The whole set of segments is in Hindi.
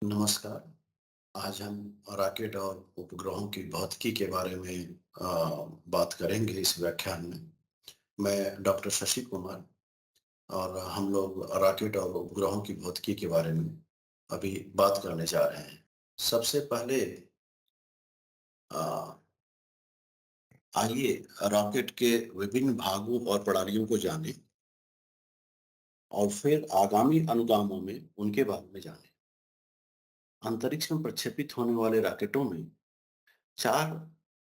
नमस्कार। आज हम रॉकेट और उपग्रहों की भौतिकी के बारे में बात करेंगे इस व्याख्यान में। मैं डॉक्टर शशि कुमार और हम लोग रॉकेट और उपग्रहों की भौतिकी के बारे में अभी बात करने जा रहे हैं। सबसे पहले अ, आइए रॉकेट के विभिन्न भागों और प्रणालियों को जानें और फिर आगामी अनुगामों में उनके बारे में जानें। अंतरिक्ष में प्रक्षेपित होने वाले रॉकेटों में 4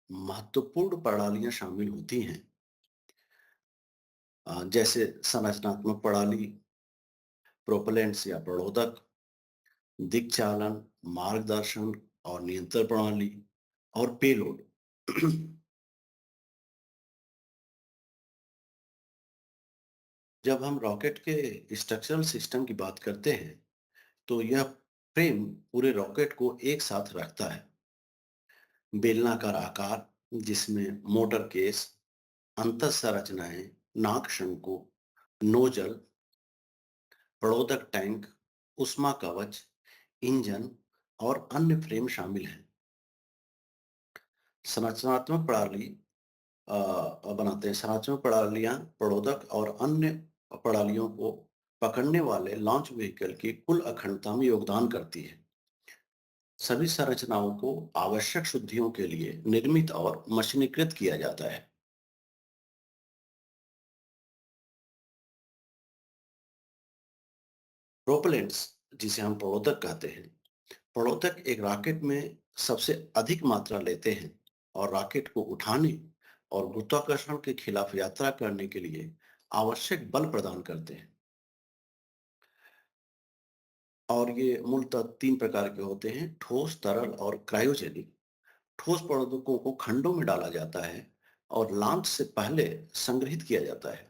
महत्वपूर्ण प्रणालियाँ शामिल होती हैं। जैसे संरचनात्मक प्रणाली, प्रोपेलेंट्स या प्रणोदक, दिक्चालन, मार्गदर्शन और नियंत्रण प्रणाली और पेलोड। जब हम रॉकेट के स्ट्रक्चरल सिस्टम की बात करते हैं, तो यह फ्रेम पूरे रॉकेट को एक साथ रखता है। बेलनाकार आकार जिसमें मोटर केस, अंतःसंरचनाएं, नाक शंकु, नोजल, प्रणोदक टैंक, ऊष्मा कवच, इंजन और अन्य फ्रेम शामिल हैं। संरचनात्मक प्रणाली बनाते हैं। संरचनात्मक प्रणालियाँ प्रणोदक और अन्य प्रणालियों को पकड़ने वाले लॉन्च व्हीकल की कुल अखंडता में योगदान करती है। सभी संरचनाओं को आवश्यक शुद्धियों के लिए निर्मित और मशीनीकृत किया जाता है। प्रोपेलेंट्स जिसे हम प्रणोदक कहते हैं, प्रणोदक एक रॉकेट में सबसे अधिक मात्रा लेते हैं और रॉकेट को उठाने और गुरुत्वाकर्षण के खिलाफ यात्रा करने के लिए आवश्यक बल प्रदान करते हैं। और ये मूलतः 3 प्रकार के होते हैं: ठोस, तरल और क्रायोजेनिक। ठोस पदार्थों को खंडों में डाला जाता है और लॉन्च से पहले संग्रहित किया जाता है,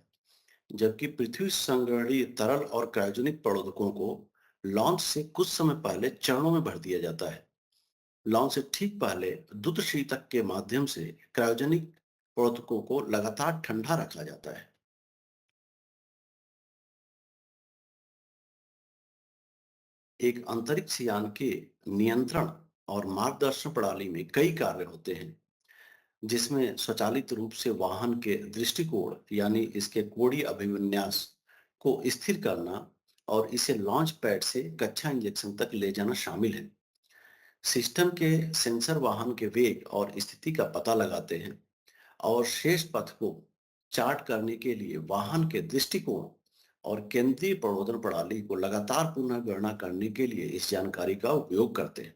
जबकि पृथ्वी संग्रहणीय तरल और क्रायोजेनिक पदार्थों को लॉन्च से कुछ समय पहले चरणों में भर दिया जाता है। लॉन्च से ठीक पहले द्रुत शीतक के माध्यम से क्रायोजेनिक पदार्थों को लगातार ठंडा रखा जाता है। एक अंतरिक्ष यान के नियंत्रण और मार्गदर्शन प्रणाली में कई कार्य होते हैं, जिसमें स्वचालित रूप से वाहन के दृष्टिकोण यानी इसके कोणीय अभिविन्यास को स्थिर करना और इसे लॉन्च पैड से कक्षा इंजेक्शन तक ले जाना शामिल है। सिस्टम के सेंसर वाहन के वेग और स्थिति का पता लगाते हैं और शेष पथ को चार्ट करने के लिए वाहन के दृष्टिकोण और केंद्रीय प्रबोधन प्रणाली को लगातार पुनः गणना करने के लिए इस जानकारी का उपयोग करते हैं।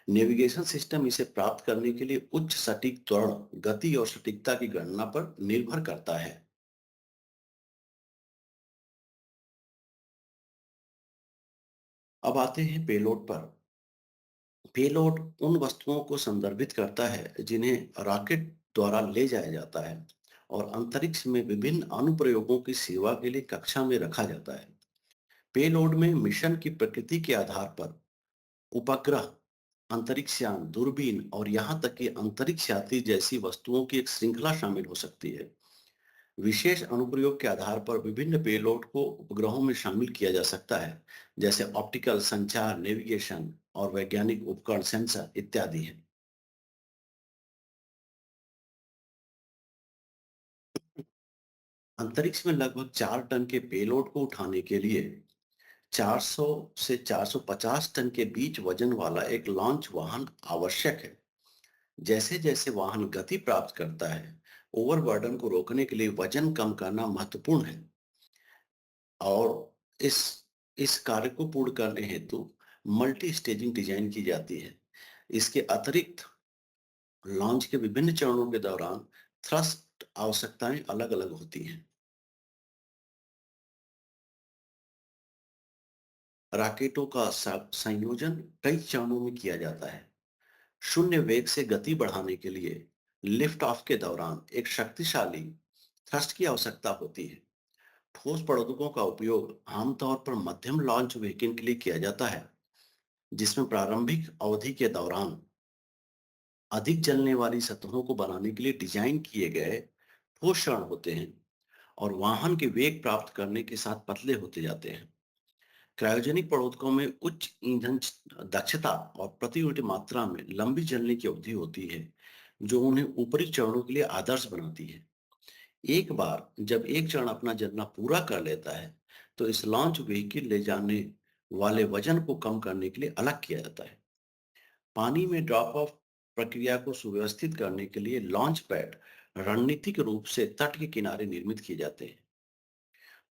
नेविगेशन सिस्टम इसे प्राप्त करने के लिए उच्च सटीक त्वरण, गति और सटीकता की गणना पर निर्भर करता है। अब आते हैं पेलोड पर। पेलोड उन वस्तुओं को संदर्भित करता है जिन्हें रॉकेट द्वारा ले जाया जाता है और अंतरिक्ष में विभिन्न अनुप्रयोगों की सेवा के लिए कक्षा में रखा जाता है। पेलोड में मिशन की प्रकृति के आधार पर उपग्रह, अंतरिक्ष यान, दूरबीन और यहाँ तक कि अंतरिक्ष यात्री जैसी वस्तुओं की एक श्रृंखला शामिल हो सकती है। विशेष अनुप्रयोग के आधार पर विभिन्न पेलोड को उपग्रहों में शामिल किया जा सकता है, जैसे ऑप्टिकल संचार, नेविगेशन और वैज्ञानिक उपकरण, सेंसर इत्यादि हैं। अंतरिक्ष में लगभग 4 टन के पेलोड को उठाने के लिए 400 से 450 टन के बीच वजन वाला एक लॉन्च वाहन आवश्यक है। जैसे जैसे वाहन गति प्राप्त करता है, ओवरबर्डन को रोकने के लिए वजन कम करना महत्वपूर्ण है और इस इस कार्य को पूर्ण करने हेतु मल्टी स्टेजिंग डिजाइन की जाती है। इसके अतिरिक्त लॉन्च के विभिन्न चरणों के दौरान थ्रस्ट आवश्यकताएं अलग-अलग होती हैं। रॉकेटों का संयोजन कई चरणों में किया जाता है। शून्य वेग से गति बढ़ाने के लिए लिफ्ट ऑफ के दौरान एक शक्तिशाली थ्रस्ट की आवश्यकता होती है। ठोस पदार्थों का उपयोग आमतौर पर मध्यम लॉन्च व्हीकल के लिए किया जाता है, जिसमें प्रारंभिक अवधि के दौरान अधिक जलने वाली सतहों को बनाने के लिए डिजाइन किए गए ठोस क्षण होते हैं और वाहन के वेग प्राप्त करने के साथ पतले होते जाते हैं। क्रायोजेनिक प्ररोधकों में उच्च ईंधन दक्षता और प्रति यूनिट मात्रा में लंबी जलने की अवधि होती है, जो उन्हें ऊपरी चरणों के लिए आदर्श बनाती है। एक बार जब एक चरण अपना जलना पूरा कर लेता है, तो इस लॉन्च व्हीकल ले जाने वाले वजन को कम करने के लिए अलग किया जाता है। पानी में ड्रॉप ऑफ प्रक्रिया को सुव्यवस्थित करने के लिए लॉन्च पैड रणनीतिक रूप से तट के किनारे निर्मित किए जाते हैं।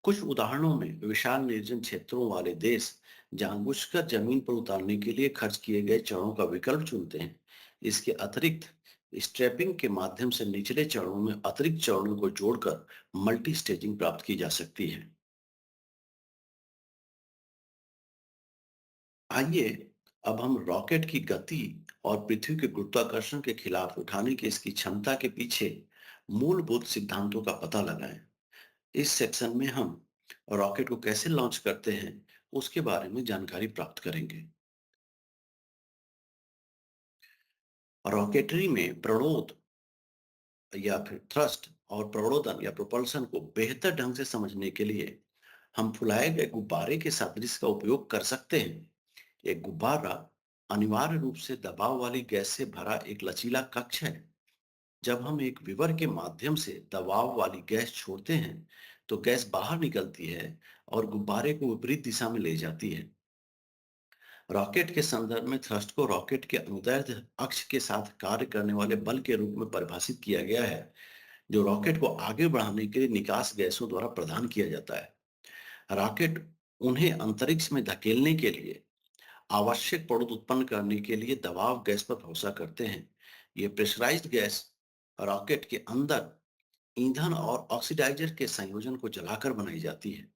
कुछ उदाहरणों में विशाल निर्जन क्षेत्रों वाले देश जानबूझकर जमीन पर उतारने के लिए खर्च किए गए चरणों का विकल्प चुनते हैं। इसके अतिरिक्त स्ट्रैपिंग के माध्यम से निचले चरणों में अतिरिक्त चरणों को जोड़कर मल्टी स्टेजिंग प्राप्त की जा सकती है। आइए अब हम रॉकेट की गति और पृथ्वी के गुरुत्वाकर्षण के खिलाफ उठाने की इसकी क्षमता के पीछे मूलभूत सिद्धांतों का पता लगाएं। इस सेक्शन में हम रॉकेट को कैसे लॉन्च करते हैं, उसके बारे में जानकारी प्राप्त करेंगे। रॉकेटरी में प्रणोद या फिर थ्रस्ट और प्रणोदन या प्रोपल्शन को बेहतर ढंग से समझने के लिए हम फुलाए गए गुब्बारे के सादृश्य का उपयोग कर सकते हैं। एक गुब्बारा अनिवार्य रूप से दबाव वाली गैस से भरा एक लचीला कक्ष है। जब हम एक विवर के माध्यम से दबाव वाली गैस छोड़ते हैं, तो गैस बाहर निकलती है और गुब्बारे को विपरीत दिशा में ले जाती है। रॉकेट के संदर्भ में थ्रस्ट को रॉकेट के अनुदैर्ध्य अक्ष के साथ कार्य करने वाले बल के रूप में परिभाषित किया गया है, जो रॉकेट को आगे बढ़ाने के लिए निकास गैसों द्वारा प्रदान किया जाता है। रॉकेट उन्हें अंतरिक्ष में धकेलने के लिए आवश्यक प्रणोद उत्पन्न करने के लिए दबाव गैस पर भरोसा करते हैं। ये प्रेशराइज्ड गैस रॉकेट के अंदर ईंधन और ऑक्सीडाइजर के संयोजन को जलाकर बनाई जाती है।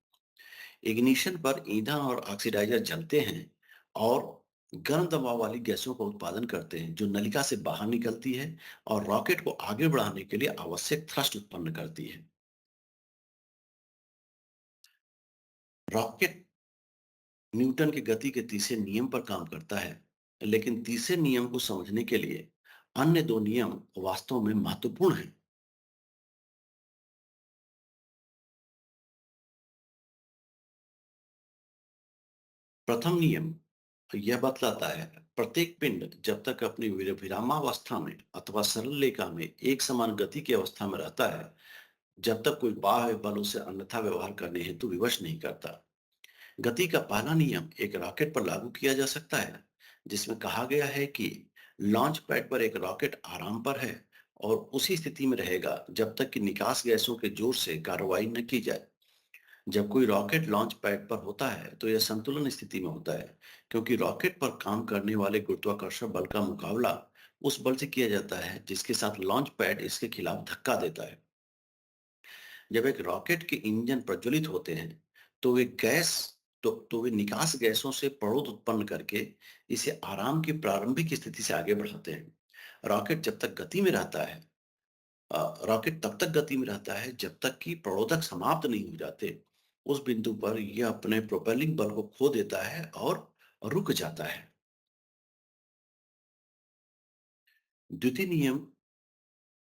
इग्निशन पर ईंधन और ऑक्सीडाइजर जलते हैं और गर्म दबाव वाली गैसों का उत्पादन करते हैं, जो नलिका से बाहर निकलती है और रॉकेट को आगे बढ़ाने के लिए आवश्यक थ्रस्ट उत्पन्न करती है। रॉकेट न्यूटन की गति के तीसरे नियम पर काम करता है, लेकिन तीसरे नियम को समझने के लिए अन्य दो नियम वास्तव में महत्वपूर्ण हैं। प्रथम नियम यह बतलाता है, प्रत्येक पिंड जब तक अपनी विरामावस्था में अथवा सरल रेखा में एक समान गति की अवस्था में रहता है, जब तक कोई बाह्य बल उसे अन्यथा व्यवहार करने हेतु विवश नहीं करता। गति का पहला नियम एक रॉकेट पर लागू किया जा सकता है, जिसमें कहा गया है कि लॉन्च पैड पर एक रॉकेट आराम पर है और उसी स्थिति में रहेगा जब तक कि निकास गैसों के जोर से कार्रवाई न की जाए। जब कोई रॉकेट लॉन्च पैड पर होता है, तो यह संतुलन स्थिति में होता है, क्योंकि रॉकेट पर काम करने वाले गुरुत्वाकर्षण बल का मुकाबला उस बल से किया जाता है जिसके साथ लॉन्च पैड इसके खिलाफ धक्का देता है। जब एक रॉकेट के इंजन प्रज्वलित होते हैं, तो वे निकास गैसों से पड़ोद उत्पन्न करके इसे आराम की प्रारंभिक स्थिति से आगे बढ़ाते हैं। रॉकेट जब तक गति में रहता है रॉकेट तब तक गति में रहता है जब तक कि प्ररोधक समाप्त नहीं हो जाते। उस बिंदु पर यह अपने प्रोपेलिंग बल को खो देता है और रुक जाता है। द्वितीय नियम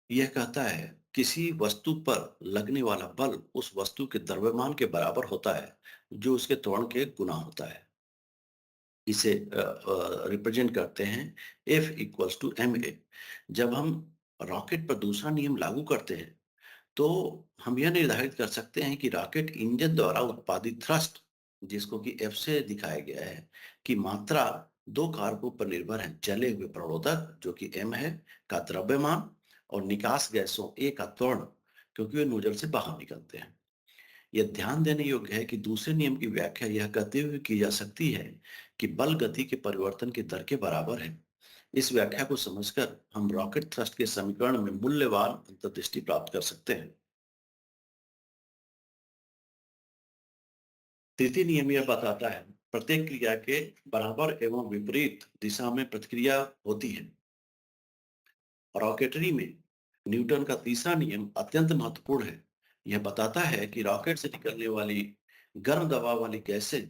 यह कहता है, किसी वस्तु पर लगने वाला बल उस वस्तु के द्रव्यमान के बराबर होता है, जो उसके त्वरण के गुना होता है। इसे रिप्रेजेंट करते हैं F इक्वल्स टू ma। जब हम रॉकेट पर दूसरा नियम लागू करते हैं, तो हम यह निर्धारित कर सकते हैं कि रॉकेट इंजन द्वारा उत्पादित थ्रस्ट, जिसको कि F से दिखाया गया है, की मात्रा दो कारकों पर निर्भर है। जले हुए प्रणोदक जो कि M है का द्रव्यमान और निकास गैसों A का त्वरण, क्योंकि वे नोजल से बाहर निकलते हैं। यह ध्यान देने योग्य है कि दूसरे नियम की व्याख्या यह कहते हुए की जा सकती है कि बल गति के परिवर्तन की दर के बराबर है। इस व्याख्या को समझकर हम रॉकेट थ्रस्ट के समीकरण में मूल्यवान अंतर्दृष्टि प्राप्त कर सकते हैं। तृतीय नियम यह बताता है, प्रत्येक क्रिया के बराबर एवं विपरीत दिशा में प्रतिक्रिया होती है। रॉकेटरी में न्यूटन का तीसरा नियम अत्यंत महत्वपूर्ण है। यह बताता है कि रॉकेट से निकलने वाली गर्म दबाव वाली गैसें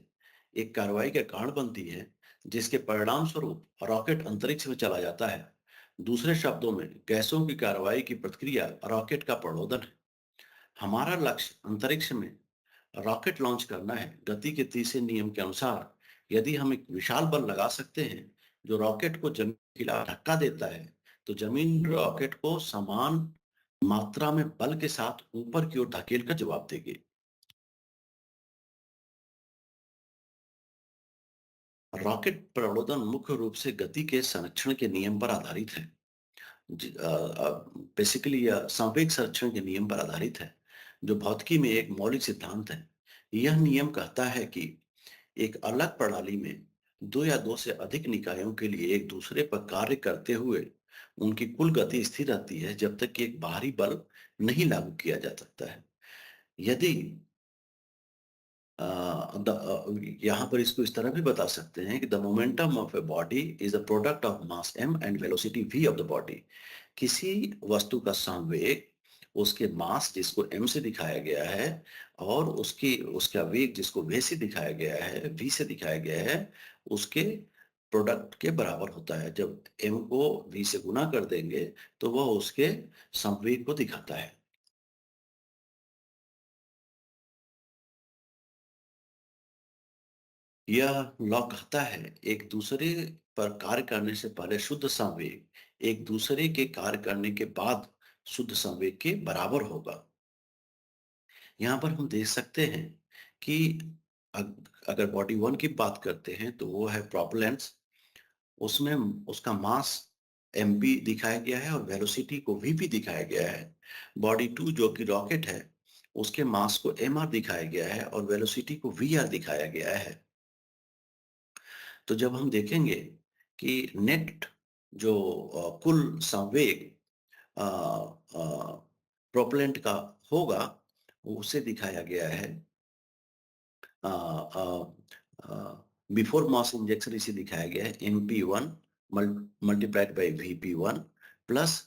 एक कार्रवाई के कारण बनती है, जिसके परिणाम स्वरूप रॉकेट अंतरिक्ष में चला जाता है। दूसरे शब्दों में, गैसों की कार्रवाई की प्रतिक्रिया रॉकेट का प्रणोदन है। हमारा लक्ष्य अंतरिक्ष में रॉकेट लॉन्च करना है, गति के तीसरे नियम के अनुसार यदि हम एक विशाल बल लगा सकते हैं जो रॉकेट को जमीन के खिलाफ धक्का देता है, तो जमीन रॉकेट को समान मात्रा में बल के साथ ऊपर की ओर धकेल कर जवाब देगी। रॉकेट प्रणोदन मुख्य रूप से गति के संरक्षण के नियम पर आधारित है। बेसिकली यह संवेग संरक्षण के नियम पर आधारित है, जो भौतिकी में एक मौलिक सिद्धांत है। यह नियम कहता है कि एक अलग प्रणाली में दो या दो से अधिक निकायों के लिए एक दूसरे पर कार्य करते हुए उनकी कुल गति स्थिर रहती है जब तक कि एक बाहरी बल नहीं लागू किया जा सकता है। यदि यहाँ पर इसको इस तरह भी बता सकते हैं कि the momentum of a body is a product of mass m and velocity v of the body. किसी वस्तु का संवेग उसके मास जिसको m से दिखाया गया है और उसकी उसका वेग जिसको v से दिखाया गया है, v से दिखाया गया है, उसके प्रोडक्ट के बराबर होता है। जब m को v से गुना कर देंगे तो वह उसके संवेग को दिखाता है। यह लॉ कहता है एक दूसरे पर कार्य करने से पहले शुद्ध संवेग एक दूसरे के कार्य करने के बाद शुद्ध संवेग के बराबर होगा। यहाँ पर हम देख सकते हैं कि अगर बॉडी वन की बात करते हैं तो वो है प्रोपेलेंट्स। उसमें उसका मास mp दिखाया गया है और वेलोसिटी को vp दिखाया गया है। बॉडी टू जो कि रॉकेट है, उसके मास को mr दिखाया गया है और वेलोसिटी को vr दिखाया गया है। तो जब हम देखेंगे कि नेट जो कुल संवेग प्रोपेलेंट का होगा, उसे दिखाया गया है बिफोर मास इंजेक्शन। इसे दिखाया गया है mp1 multiplied by vp1 plus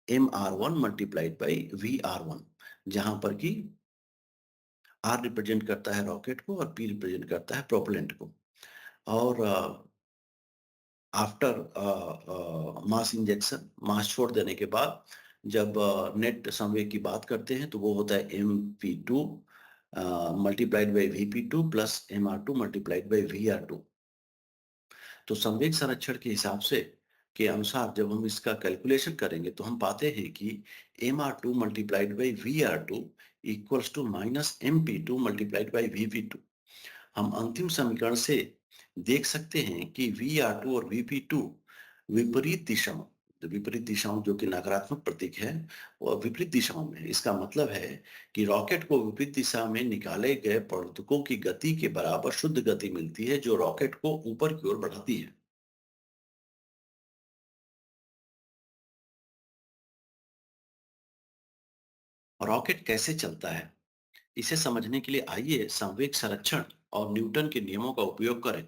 mr1 multiplied by vr1, जहां पर कि r रिप्रेजेंट करता है रॉकेट को और p रिप्रेजेंट करता है प्रोपेलेंट को। और आफ्टर मास इंजेक्शन, मास छोड़ देने के बाद जब नेट संवेग की बात करते हैं तो वो होता है mp2 multiplied by vp2 plus mr2 multiplied by vr2। तो संवेग संरक्षण के हिसाब से के अनुसार जब हम इसका कैलकुलेशन करेंगे तो हम पाते हैं कि mr2 multiplied by vr2 equals to minus mp2 multiplied by vp2। हम अंतिम समीकरण से देख सकते हैं कि Vr2 और Vp2 विपरीत दिशाओं जो कि नकारात्मक प्रतीक है, वो विपरीत दिशाओं में। इसका मतलब है कि रॉकेट को विपरीत दिशा में निकाले गए पदार्थों की गति के बराबर शुद्ध गति मिलती है जो रॉकेट को ऊपर की ओर बढ़ाती है। रॉकेट कैसे चलता है, इसे समझने के लिए आइए संवेग संरक्षण और न्यूटन के नियमों का उपयोग करें।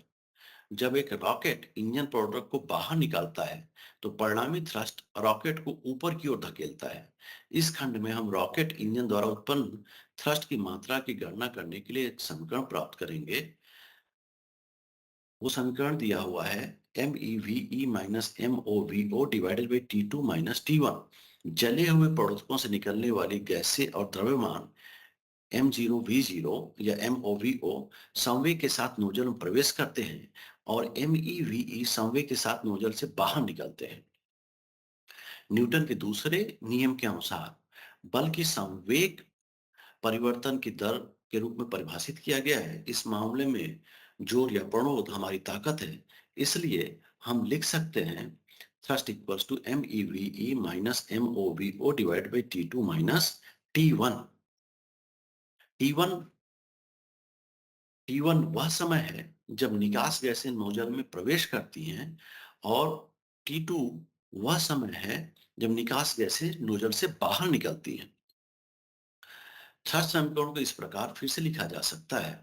जब एक रॉकेट इंजन प्रोडक्ट को बाहर निकालता है तो परिणामी थ्रस्ट रॉकेट को ऊपर की ओर धकेलता है। इस खंड में हम रॉकेट इंजन द्वारा उत्पन्न थ्रस्ट की मात्रा की गणना करने के लिए एक समीकरण प्राप्त करेंगे। वो समीकरण दिया हुआ है MeVe minus MoVo divided by T2 minus T1। जले हुए पदार्थों से निकलने वाली गैसें और द्रव्यमान M0V0 या MoVo संवेग के साथ नोजल में प्रवेश करते हैं और MEVE संवेग के साथ नोजल से बाहर निकलते हैं। न्यूटन के दूसरे नियम के अनुसार बल की संवेग परिवर्तन की दर के रूप में परिभाषित किया गया है। इस मामले में जोर या प्रणोद हमारी ताकत है, इसलिए हम लिख सकते हैं thrust equals to MEVE minus MoVo divide by T2 minus T1। T1 T1 वह समय है जब निकास गैसें नोजल में प्रवेश करती हैं और T2 वह समय है जब निकास गैसें नोजल से बाहर निकलती हैं। थ्रस्ट समीकरण को इस प्रकार फिर से लिखा जा सकता है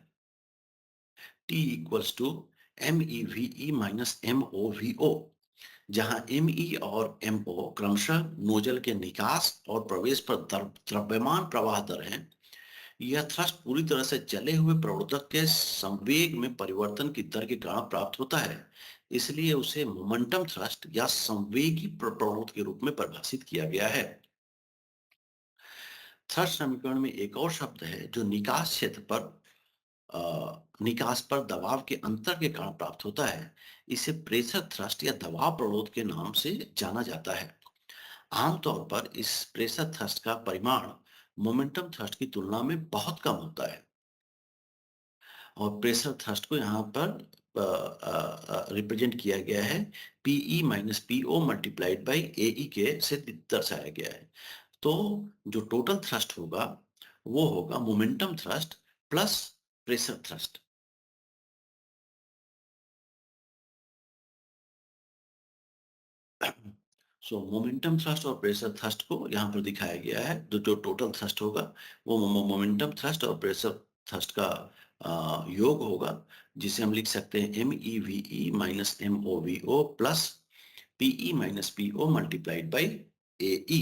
T equals to MEVE minus MoVo, जहां Me और Mo क्रमशः नोजल के निकास और प्रवेश पर द्रव्यमान प्रवाह दर हैं। यह थ्रस्ट पूरी तरह से जले हुए प्रवर्तक के संवेग में परिवर्तन की दर के कारण प्राप्त होता है, इसलिए उसे मोमेंटम थ्रस्ट या संवेगी प्रवणता के रूप में परिभाषित किया गया है। थ्रस्ट समीकरण में एक और शब्द है जो निकास क्षेत्र पर निकास पर दबाव के अंतर के कारण प्राप्त होता है। इसे प्रेशर थ्रस्ट या दबाव प्ररोध के नाम से जाना जाता है। आमतौर पर इस प्रेशर थ्रस्ट का परिमाण मोमेंटम थ्रस्ट की तुलना में बहुत कम होता है और प्रेशर थ्रस्ट को यहाँ पर रिप्रेजेंट किया गया है P E minus P O multiplied by A E के से दर्शाया गया है। तो जो टोटल थ्रस्ट होगा वो होगा momentum thrust plus pressure thrust. सो मोमेंटम थ्रस्ट और प्रेशर थ्रस्ट को यहाँ पर दिखाया गया है। जो टोटल थ्रस्ट होगा वो मोमेंटम थ्रस्ट और प्रेशर थ्रस्ट का योग होगा, जिसे हम लिख सकते हैं M E V E minus M O V O plus P E minus P O multiplied by A E.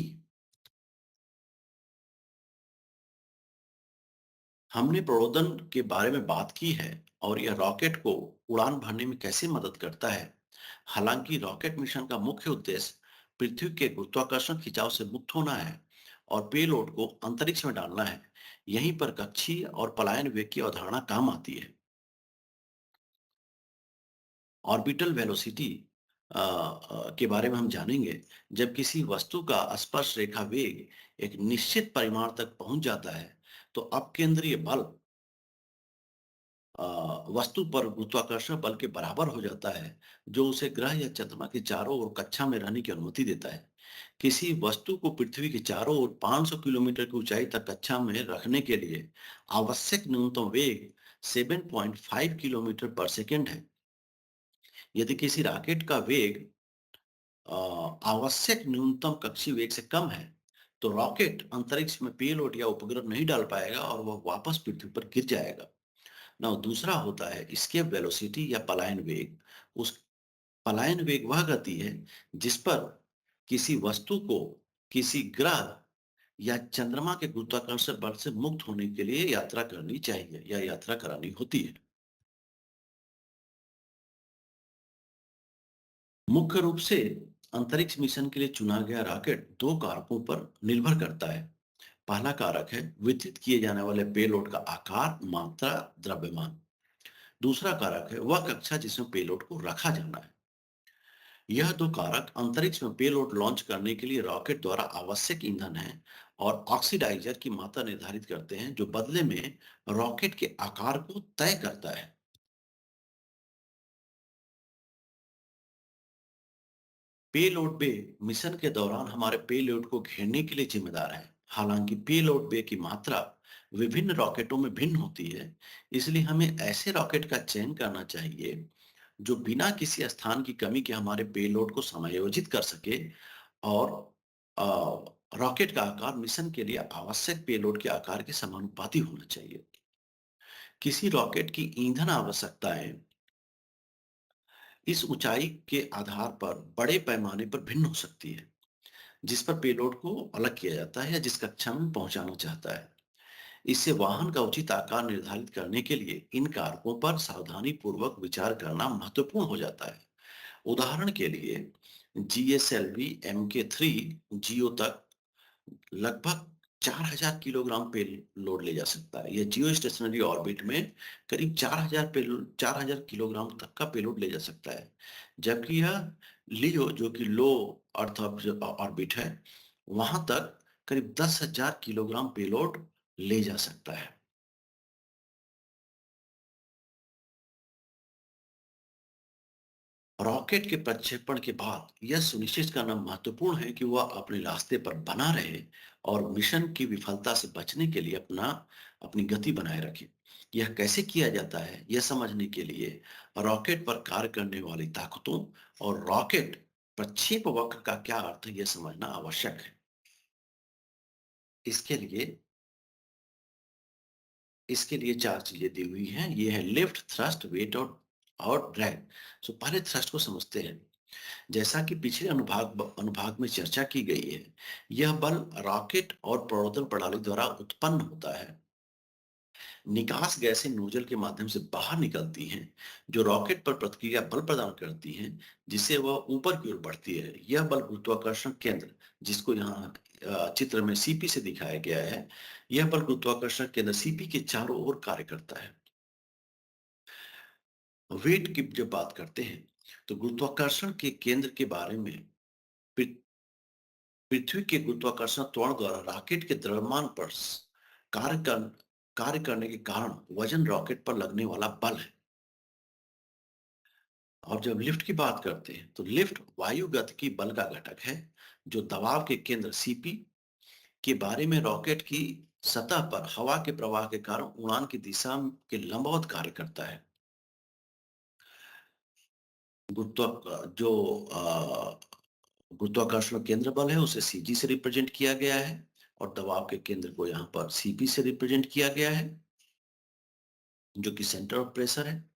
हमने प्रणोदन के बारे में बात की है और यह रॉकेट को उड़ान भरने में कैसे मदद करता है। हालांकि रॉकेट मिशन का मुख्य उद्देश्य पृथ्वी के गुरुत्वाकर्षण खिंचाव से मुक्त होना है और पेलोड को अंतरिक्ष में डालना है। यहीं पर कक्षीय और पलायन वेग की अवधारणा काम आती है। ऑर्बिटल वेलोसिटी के बारे में हम जानेंगे। जब किसी वस्तु का स्पर्श रेखा वेग एक निश्चित परिमाण तक पहुंच जाता है तो अपकेंद्रीय बल वस्तु पर गुरुत्वाकर्षण बल के बराबर हो जाता है, जो उसे ग्रह या चंद्रमा के चारों ओर कक्षा में रहने की अनुमति देता है। किसी वस्तु को पृथ्वी के चारों ओर 500 किलोमीटर की ऊंचाई तक कक्षा में रखने के लिए आवश्यक न्यूनतम वेग 7.5 किलोमीटर पर सेकेंड है। यदि किसी रॉकेट का वेग आवश्यक न्यूनतम कक्षीय वेग से कम है, तो रॉकेट अंतरिक्ष में पेलोड या उपग्रह नहीं डाल पाएगा और वह वापस पृथ्वी पर गिर जाएगा। ना दूसरा होता है एस्केप वेलोसिटी या पलायन वेग। उस पलायन वेग वह गति है जिस पर किसी वस्तु को किसी ग्रह या चंद्रमा के गुरुत्वाकर्षण बल से मुक्त होने के लिए यात्रा करनी चाहिए या यात्रा करानी होती है। मुख्य रूप से अंतरिक्ष मिशन के लिए चुना गया रॉकेट दो कारकों पर निर्भर करता है। पहला कारक है वितरित किए जाने वाले पेलोड का आकार, मात्रा, द्रव्यमान। दूसरा कारक है वह कक्षा जिसमें पेलोड को रखा जाना है। यह दो कारक अंतरिक्ष में पेलोड लॉन्च करने के लिए रॉकेट द्वारा आवश्यक ईंधन है और ऑक्सीडाइजर की मात्रा निर्धारित करते हैं, जो बदले में रॉकेट के आकार को तय करता है। पेलोड बे मिशन के दौरान हमारे पेलोड को घेरने के लिए जिम्मेदार है। हालांकि पेलोड बे की मात्रा विभिन्न रॉकेटों में भिन्न होती है, इसलिए हमें ऐसे रॉकेट का चयन करना चाहिए जो बिना किसी स्थान की कमी के हमारे पेलोड को समायोजित कर सके और अ, रॉकेट का आकार मिशन के लिए आवश्यक पेलोड के आकार के समानुपाती होना चाहिए। किसी रॉकेट की ईंधन आवश्यकताएं इस ऊंचाई के आधार पर बड़े पैमाने पर भिन्न हो सकती है, जिस पर पेलोड को अलग किया जाता है या जिस कक्षा में पहुंचाना चाहता है। इससे वाहन का उचित आकार निर्धारित करने के लिए इन कारकों पर सावधानी पूर्वक विचार करना महत्वपूर्ण हो जाता है। उदाहरण के लिए जीएसएलवी MK3 जियो तक लगभग 4000 किलोग्राम पेलोड ले जा सकता है। यह जियो स्टेशनरी ऑर्बिट में करीब 4000 किलोग्राम तक का पेलोड ले जा सकता है। जबकि यह लियो जो कि लो अर्थ ऑर्बिट है, वहां तक करीब 10,000 किलोग्राम पेलोड ले जा सकता है। रॉकेट के प्रक्षेपण के बाद यह सुनिश्चित करना महत्वपूर्ण है कि वह अपने रास्ते पर बना रहे और मिशन की विफलता से बचने के लिए अपनी गति बनाए रखे। यह कैसे किया जाता है, यह समझने के लिए रॉकेट पर कार्य करने वाली ताकतों और रॉकेट प्रक्षेप वक्र का क्या अर्थ है, यह समझना आवश्यक है। इसके लिए इसके लिए चार चीजें दी हुई हैं। ये है लिफ्ट, थ्रस्ट, वेट और ड्रैग। सो पहले थ्रस्ट को समझते हैं। जैसा कि पिछले अनुभाग में चर्चा की गई है, यह बल रॉकेट और प्रणोदन प्रणाली द्वारा उत्पन्न होता है। निकास गैसें नोजल के माध्यम से बाहर निकलती हैं, जो रॉकेट पर प्रतिक्रिया बल प्रदान करती हैं, जिससे वह ऊपर की ओर बढ़ती है। यह बल गुरुत्वाकर्षण केंद्र, जिसको यहाँ चित्र में सीपी से दिखाया गया है, यह बल गुरुत्वाकर्षण केंद्र सीपी के चारों ओर कार्य करता है। वेट की जब बात करते हैं, तो गुरुत्वाकर्षण के केंद्र के बारे में पृ- पृथ्वी के गुरुत्वाकर्षण त्वरण द्वारा रॉकेट के द्रव्यमान पर कार्य कर कार्य करने के कारण वजन रॉकेट पर लगने वाला बल है। और जब लिफ्ट की बात करते हैं, तो लिफ्ट वायुगतिकी बल का घटक है, जो दबाव के केंद्र सीपी के बारे में रॉकेट की सतह पर हवा के प्रवाह के कारण उड़ान की दिशा के लंबवत कार्य करता है। जो गुरुत्वाकर्षण केंद्र बल है, उसे सीजी से रिप्रेजेंट किया गया है, और दबाव के केंद्र को यहाँ पर सीपी से रिप्रेजेंट किया गया है, जो कि सेंटर ऑफ प्रेशर है।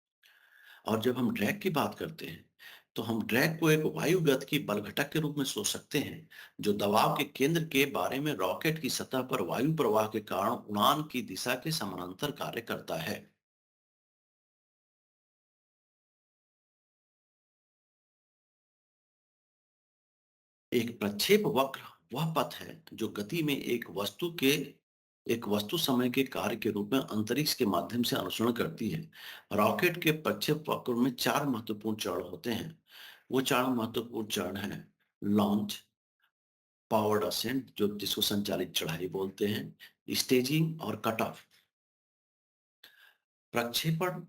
और जब हम ड्रैग की बात करते हैं, तो हम ड्रैग को एक वायुगत की बल घटक के रूप में सोच सकते हैं, जो दबाव के केंद्र के बारे में रॉकेट की सतह पर वायु प्रवाह के कारण उड़ान की दिशा के समानांतर कार्य करता है। एक प्रक्षेप वक्र वह पथ है जो गति में एक वस्तु समय के कार्य के रूप में अंतरिक्ष के माध्यम से अनुसरण करती है। रॉकेट के प्रक्षेप वक्र में चार महत्वपूर्ण चरण होते हैं। वो चार महत्वपूर्ण चरण हैं: लॉन्च, पावर्ड असेंट, जो जिसको संचालित चढ़ाई बोलते हैं, स्टेजिंग और कट ऑफ। प्रक्षेपण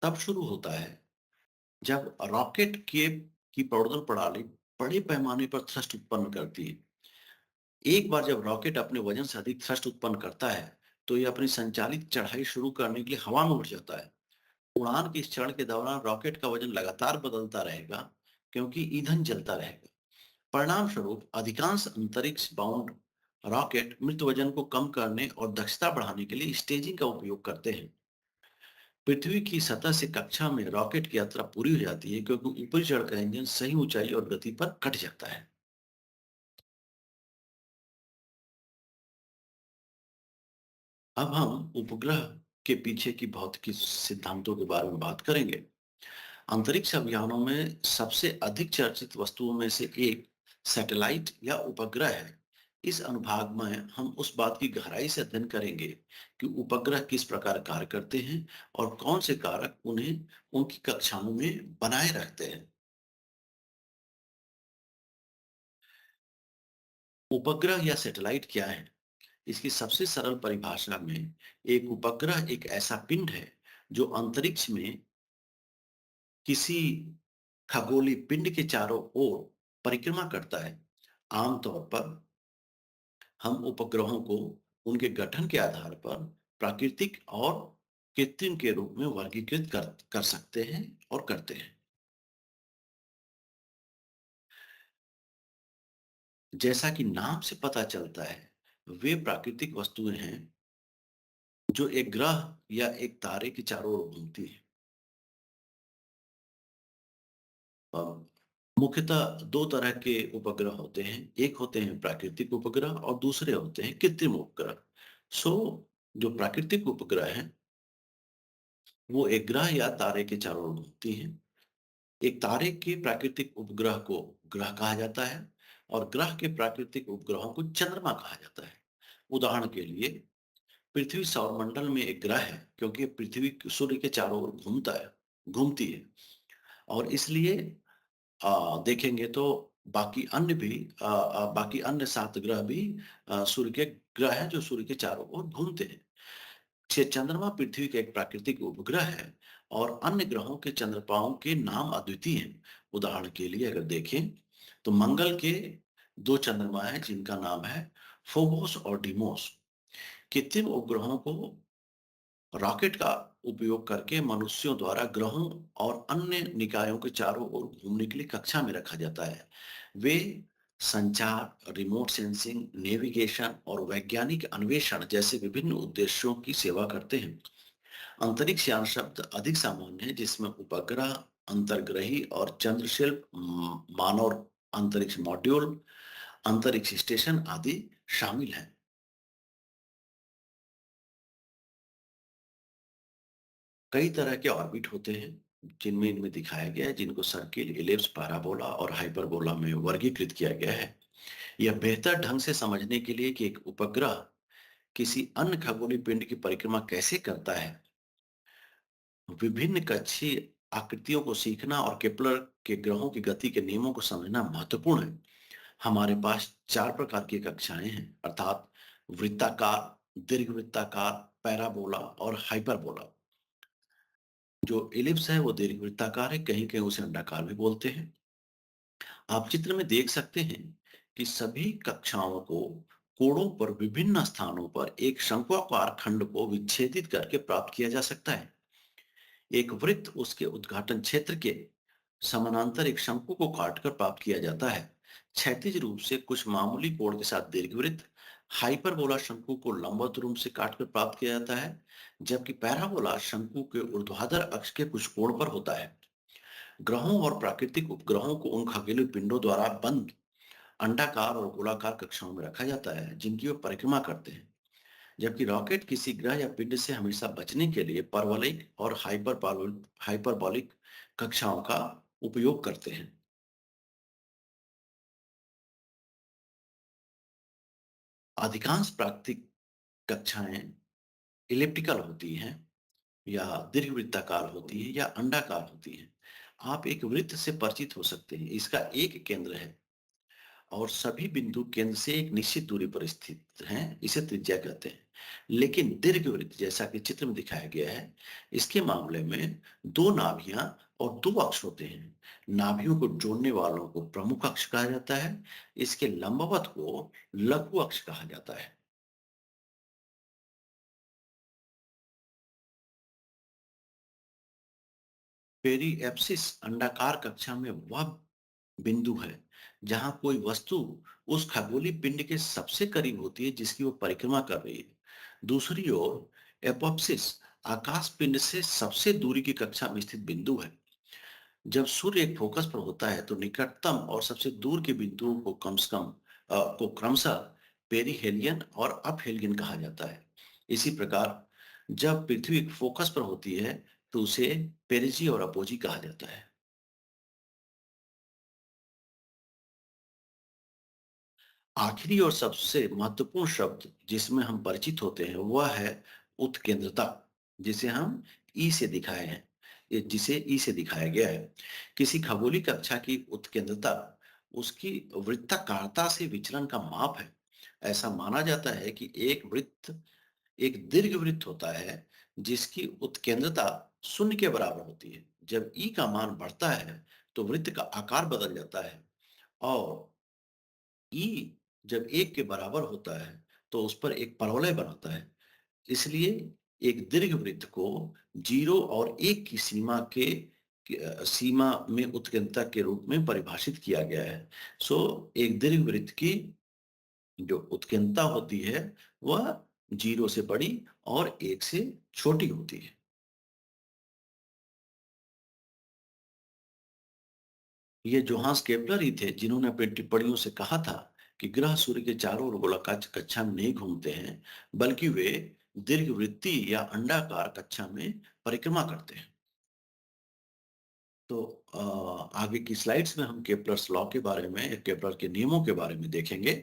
तब शुरू होता है जब रॉकेट की प्रवर्तन प्रणाली बड़े पैमाने पर थ्रस्ट उत्पन्न करती है। एक बार जब रॉकेट अपने वजन से अधिक थ्रस्ट उत्पन्न करता है, तो यह अपनी संचालित चढ़ाई शुरू करने के लिए हवा में उड़ जाता है। उड़ान के इस चरण के दौरान रॉकेट का वजन लगातार बदलता रहेगा, क्योंकि ईंधन जलता रहेगा। परिणाम स्वरूप अधिकांश अंतरिक्ष बाउंड रॉकेट मृत वजन को कम करने और दक्षता बढ़ाने के लिए स्टेजिंग का उपयोग करते हैं। पृथ्वी की सतह से कक्षा में रॉकेट की यात्रा पूरी हो जाती है, क्योंकि ऊपरी चढ़ का इंजन सही ऊंचाई और गति पर कट जाता है। अब हम उपग्रह के पीछे की भौतिकी सिद्धांतों के बारे में बात करेंगे। अंतरिक्ष अभियानों में सबसे अधिक चर्चित वस्तुओं में से एक सैटेलाइट या उपग्रह है। इस अनुभाग में हम उस बात की गहराई से अध्ययन करेंगे कि उपग्रह किस प्रकार कार्य करते हैं और कौन से कारक उन्हें उनकी कक्षाओं में बनाए रखते हैं। उपग्रह या सैटेलाइट क्या है? इसकी सबसे सरल परिभाषा में, एक उपग्रह एक ऐसा पिंड है जो अंतरिक्ष में किसी खगोलीय पिंड के चारों ओर परिक्रमा करता है। आमतौर पर हम उपग्रहों को उनके गठन के आधार पर प्राकृतिक और कृत्रिम के रूप में वर्गीकृत कर सकते हैं और करते हैं। जैसा कि नाम से पता चलता है, वे प्राकृतिक वस्तुएं हैं जो एक ग्रह या एक तारे के चारों ओर घूमती हैं। अ, मुख्यतः दो तरह के उपग्रह होते हैं। एक होते हैं प्राकृतिक उपग्रह और दूसरे होते हैं कृत्रिम उपग्रह। सो जो प्राकृतिक उपग्रह हैं, वो एक ग्रह या तारे के चारों ओर घूमती हैं। एक तारे के प्राकृतिक उपग्रह को ग्रह कहा जाता है, और ग्रह के प्राकृतिक उपग्रहों को चंद्रमा कहा जाता है। उदाहरण के लिए, पृथ्वी सौरमंडल में एक ग्रह है, क्योंकि पृथ्वी सूर्य के चारों ओर घूमती है। और इसलिए देखेंगे तो बाकी अन्य 7 ग्रह भी सूर्य के ग्रह हैं, जो सूर्य के चारों ओर घूमते हैं। चंद्रमा पृथ्वी का एक प्राकृतिक उपग्रह है, और अन्य ग्रहों के चंद्रमाओं के नाम अद्वितीय हैं। उदाहरण के लिए अगर देखें, तो मंगल के 2 चंद्रमा हैं, जिनका नाम है फोबोस और डिमोस। कृत्रिम उपग्रहों को रॉकेट का उपयोग करके मनुष्यों द्वारा ग्रहों और अन्य निकायों के चारों ओर घूमने के लिए कक्षा में रखा जाता है। वे संचार, रिमोट सेंसिंग, नेविगेशन और वैज्ञानिक अन्वेषण जैसे विभिन्न उद्देश्यों की सेवा करते हैं। अंतरिक्ष यान शब्द अधिक सामान्य है, जिसमें उपग्रह, अंतर्ग्रही और चंद्रशिल्प, मानव अंतरिक्ष मॉड्यूल, अंतरिक्ष स्टेशन आदि शामिल हैं। कई तरह के ऑर्बिट होते हैं, जिनमें इनमें दिखाया गया है, जिनको सर्किल, इलिप्स, पैराबोला और हाइपरबोला में वर्गीकृत किया गया है। यह बेहतर ढंग से समझने के लिए कि एक उपग्रह किसी अन्य खगोलीय पिंड की परिक्रमा कैसे करता है, विभिन्न कक्षीय आकृतियों को सीखना और केपलर के ग्रहों की गति के नियमों को समझना महत्वपूर्ण है। हमारे पास 4 प्रकार की कक्षाएं हैं, अर्थात वृत्ताकार, दीर्घवृत्ताकार, पैराबोला और हाइपरबोला। जो इलिप्स है वो दीर्घवृत्ताकार है, कहीं-कहीं उसे अंडाकार भी बोलते हैं। आप चित्र में देख सकते हैं कि सभी कक्षाओं को कोणों पर विभिन्न स्थानों पर एक शंक्वाकार खंड को विच्छेदित करके प्राप्त किया जा सकता है। एक वृत्त उसके उद्घाटन क्षेत्र के समानांतर एक शंकु को काटकर प्राप्त किया जाता है। क्षैतिज रूप से कुछ मामूली कोण के साथ दीर्घवृत्त, हाइपरबोला शंकु को लंबवत रूप से काटकर प्राप्त किया जाता है, जबकि पैराबोला शंकु के ऊर्ध्वाधर अक्ष के कुछ कोण पर होता है। ग्रहों और प्राकृतिक उपग्रहों को उन खगोलीय पिंडों द्वारा बंद अंडाकार और गोलाकार कक्षाओं में रखा जाता है, जिनकी वे परिक्रमा करते हैं। जबकि रॉकेट किसी ग्रह या पिंड से हमेशा बचने के लिए परवलयिक और हाइपरबॉलिक कक्षाओं का उपयोग करते हैं। अधिकांश प्राकृतिक कक्षाएं इलिप्टिकल होती हैं या दीर्घवृत्ताकार होती है या अंडाकार होती हैं। आप एक वृत्त से परिचित हो सकते हैं। इसका एक केंद्र है और सभी बिंदु केंद्र से एक निश्चित दूरी पर स्थित हैं, इसे त्रिज्या कहते हैं। लेकिन दीर्घवृत्त, जैसा कि चित्र में दिखाया गया है, इसके मामले में दो नाभियां और दो अक्ष होते हैं। नाभियों को जोड़ने वालों को प्रमुख अक्ष कहा जाता है। इसके लंबवत को लघु अक्ष कहा जाता है। पेरिएप्सिस अंडाकार कक्षा में वह बिंदु है जहां कोई वस्तु उस खगोलीय पिंड के सबसे करीब होती है जिसकी वो परिक्रमा कर रही है। दूसरी ओर एपोप्सिस आकाश पिंड से सबसे दूरी की कक्षा में स्थित बिंदु है। जब सूर्य एक फोकस पर होता है तो निकटतम और सबसे दूर के बिंदुओं को कम से कम को क्रमशः पेरिहेलियन और अपहेलियन कहा जाता है। इसी प्रकार जब पृथ्वी एक फोकस पर होती है तो उसे पेरिजी और अपोजी कहा जाता है। आखिरी और सबसे महत्वपूर्ण शब्द जिसमें हम परिचित होते हैं वह है उत्केंद्रता, जिसे हम ई से दिखाए हैं, जिसे ई से दिखाया गया है। किसी खगोलीय कक्षा की उत्केंद्रता उसकी वृत्ताकारता से विचलन का माप है। ऐसा माना जाता है कि एक दीर्घ वृत्त होता है जिसकी उत्केंद्रता शून्य के बराबर होती है। जब ई का मान बढ़ता है तो वृत्त का आकार बदल जाता है और ई जब 1 के बराबर होता है तो उस पर एक परवलय बनाता है। इसलिए एक दीर्घवृत्त को 0 और 1 की सीमा में उत्केंद्रता के रूप में परिभाषित किया गया है। सो एक दीर्घवृत्त की जो उत्केंद्रता होती है वह 0 से बड़ी और 1 से छोटी होती है। ये जोहान्स केपलर ही थे जिन्होंने अपनी टिप्पणियों से कहा था कि ग्रह सूर्य के चारों ओर गोलाकार कक्षा में नहीं घूमते हैं, बल्कि वे दीर्घवृत्तीय या अंडाकार कक्षा में परिक्रमा करते हैं। तो आगे की स्लाइड्स में हम केपलर्स लॉ के बारे में या केपलर के नियमों के बारे में देखेंगे।